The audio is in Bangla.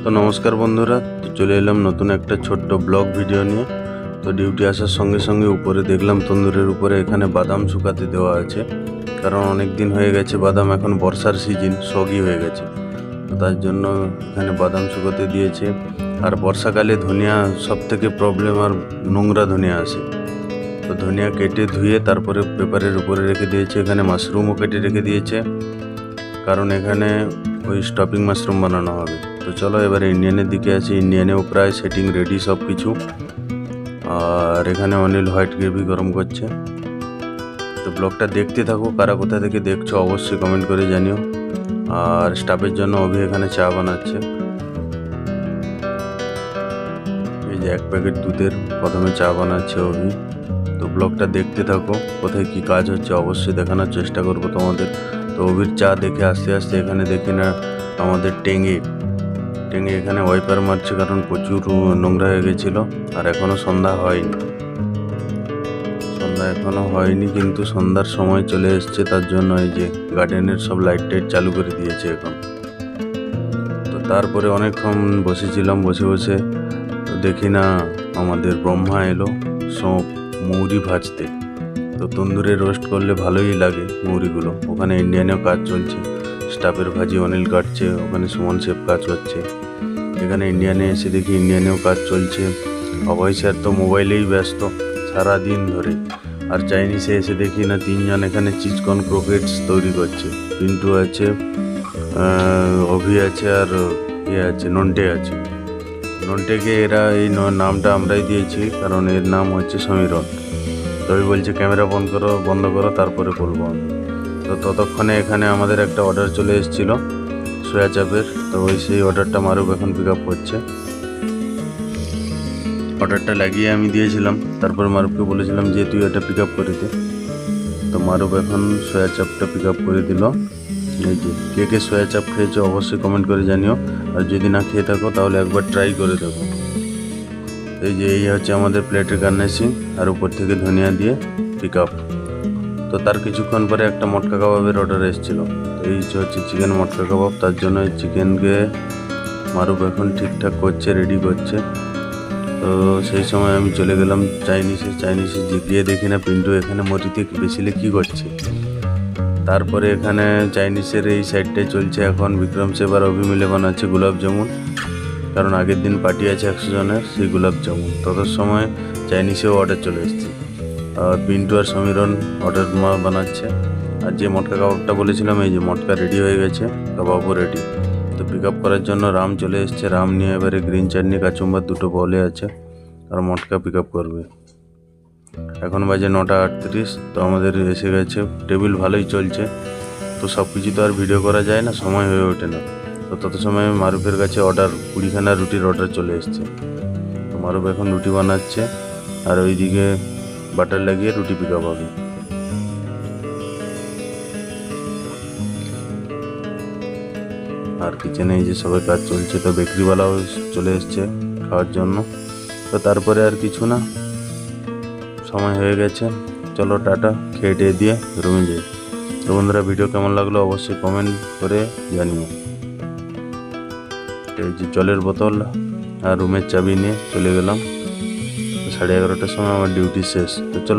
তো নমস্কার বন্ধুরা, তো চলে এলাম নতুন একটা ছোট্ট ব্লগ ভিডিও নিয়ে। তো ডিউটি আসার সঙ্গে সঙ্গে উপরে দেখলাম তন্দুরের উপরে এখানে বাদাম শুকাতে দেওয়া আছে, কারণ অনেক দিন হয়ে গেছে বাদাম, এখন বর্ষার সিজন, সগি হয়ে গেছে। তো তার জন্য এখানে বাদাম শুকাতে দিয়েছে। আর বর্ষাকালে ধনিয়া সব থেকে প্রবলেম, আর নোংরা ধনিয়া আসে। তো ধনিয়া কেটে ধুয়ে তারপরে পেপারের উপরে রেখে দিয়েছে। এখানে মাশরুমও কেটে রেখে দিয়েছে, কারণ এখানে ওই স্টপিং মাশরুম বানানো হবে। তো চলো এবারে ইন্ডিয়ানের দিকে আছি। ইন্ডিয়ানেও প্রায় সেটিং রেডি সব কিছু। আর এখানে অনিল হোয়াইট গ্রেভি গরম করছে। তো ব্লগটা দেখতে থাকো, কারা কোথা থেকে দেখছো অবশ্যই কমেন্ট করে জানিও। আর স্টাফের জন্য অভি এখানে চা বানাচ্ছে। এই যে 1 প্যাকেট দুধের প্রথমে চা বানাচ্ছে অভি। তো ব্লগটা দেখতে থাকো, কোথায় কি কাজ হচ্ছে অবশ্যই দেখানোর চেষ্টা করব তোমাদের। তো অভির চা দেখে আস্তে আস্তে এখানে দেখি না আমাদের টেঙে এখানে ওয়াইপার মারছে, কারণ প্রচুর নোংরা হয়ে গেছিলো। আর এখনও সন্ধ্যা হয়নি, কিন্তু সন্ধ্যার সময় চলে এসছে। তার জন্য এই যে গার্ডেনের সব লাইট টাইট চালু করে দিয়েছে এখন। তো তারপরে অনেকক্ষণ বসেছিলাম, বসে তো দেখি না আমাদের ব্রহ্মা এলো সব মৌরি ভাজতে। তো তন্দুরে রোস্ট করলে ভালোই লাগে মৌরিগুলো। ওখানে ইন্ডিয়ানেও কাজ চলছে, স্টাফের ভাজি অনিল কাটছে, ওখানে সুমন শেফ কাজ করছে। এখানে ইন্ডিয়ানে এসে দেখি ইন্ডিয়ানেও কাজ চলছে। অভয় স্যার তো মোবাইলেই ব্যস্ত সারা দিন ধরে। আর চাইনিজে এসে দেখি না 3 জন এখানে চিজকর্ন ক্রোকেটস তৈরি করছে। পিন্টু আছে, অভি আছে, আর আছে নন্টে আছে। নন্টেকে এরা এই নামটা আমরাই দিয়েছি, কারণ এর নাম হচ্ছে সমীরণ। তবে বলছে ক্যামেরা বন্ধ করো তারপরে বলবো আমি। তো ততক্ষণে এখানে আমাদের একটা অর্ডার চলে এসেছিলো সোয়া চাপের। তো সেই অর্ডারটা মারুফ এখন পিক আপ করছে। অর্ডারটা লাগিয়ে আমি দিয়েছিলাম, তারপর মারুফকে বলেছিলাম যে তুই এটা পিক আপ করে দে। তো মারুফ এখন সোয়া চাপটা পিক আপ করে দিল। এই যে কে সোয়া চাপ খেয়েছো অবশ্যই কমেন্ট করে জানিও। আর যদি না খেয়ে থাকো তাহলে একবার ট্রাই করে দেখো। এই হচ্ছে আমাদের প্লেটের গার্নিশিং, আর উপর থেকে ধনিয়া দিয়ে পিক আপ। তো তার কিছুক্ষণ পরে একটা মটকা কাবাবের অর্ডার এসেছিলো। এই হচ্ছে চিকেন মটকা কাবাব। তার জন্য এই চিকেনকে মারুফ এখন ঠিকঠাক করছে, রেডি করছে। তো সেই সময় আমি চলে গেলাম চাইনিজে গিয়ে দেখি না পিন্টু এখানে মরিতে বেশিলে কী করছে। তারপরে এখানে চাইনিজের এই সাইডটায় চলছে এখন বিক্রম সেব আর অভি মিলে বানাচ্ছে গোলাপ জামুন, কারণ আগের দিন পার্টি আছে 100 জনের, সেই গোলাপ জামুন। তত সময় চাইনিজেও অর্ডার চলে এসেছে। আর পিন্টু আর সমীরণ অর্ডার বানাচ্ছে। আর যে মটকা কাবাবটা বলেছিলাম, এই যে মটকা রেডি হয়ে গেছে, কাবাবও রেডি। তো পিক আপ করার জন্য রাম চলে এসছে। রাম নিয়ে এবারে গ্রিন চাটনি কাচুম্বার 2টো বলে আছে, আর মটকা পিক আপ করবে। এখন বাজে 9:38। তো আমাদের এসে গেছে, টেবিল ভালোই চলছে। তো সব কিছু তো আর ভিডিও করা যায় না, সময় হয়ে ওঠে না। তো তত সময় মারুফের কাছে অর্ডার 20খানা রুটির অর্ডার চলে এসছে। তো মারুফ এখন রুটি বানাচ্ছে, আর ওইদিকে বাটার লাগিয়ে রুটি পিক আপ হবে। আর কিচেনে এই যে সবাই কাজ চলছে। তো বেকারিওয়ালাও চলে এসছে খাওয়ার জন্য। তো তারপরে আর কিছু না, সময় হয়ে গেছে। চলো টাটা, খেয়ে টেয়ে দিয়ে রুমে যাই। তো বন্ধুরা, ভিডিও কেমন লাগলো অবশ্যই কমেন্ট করে জানিও। এই যে জলের বোতল আর রুমের চাবি নিয়ে চলে গেলাম। 11:30টার সময় আমার ডিউটি শেষ। তো চলো।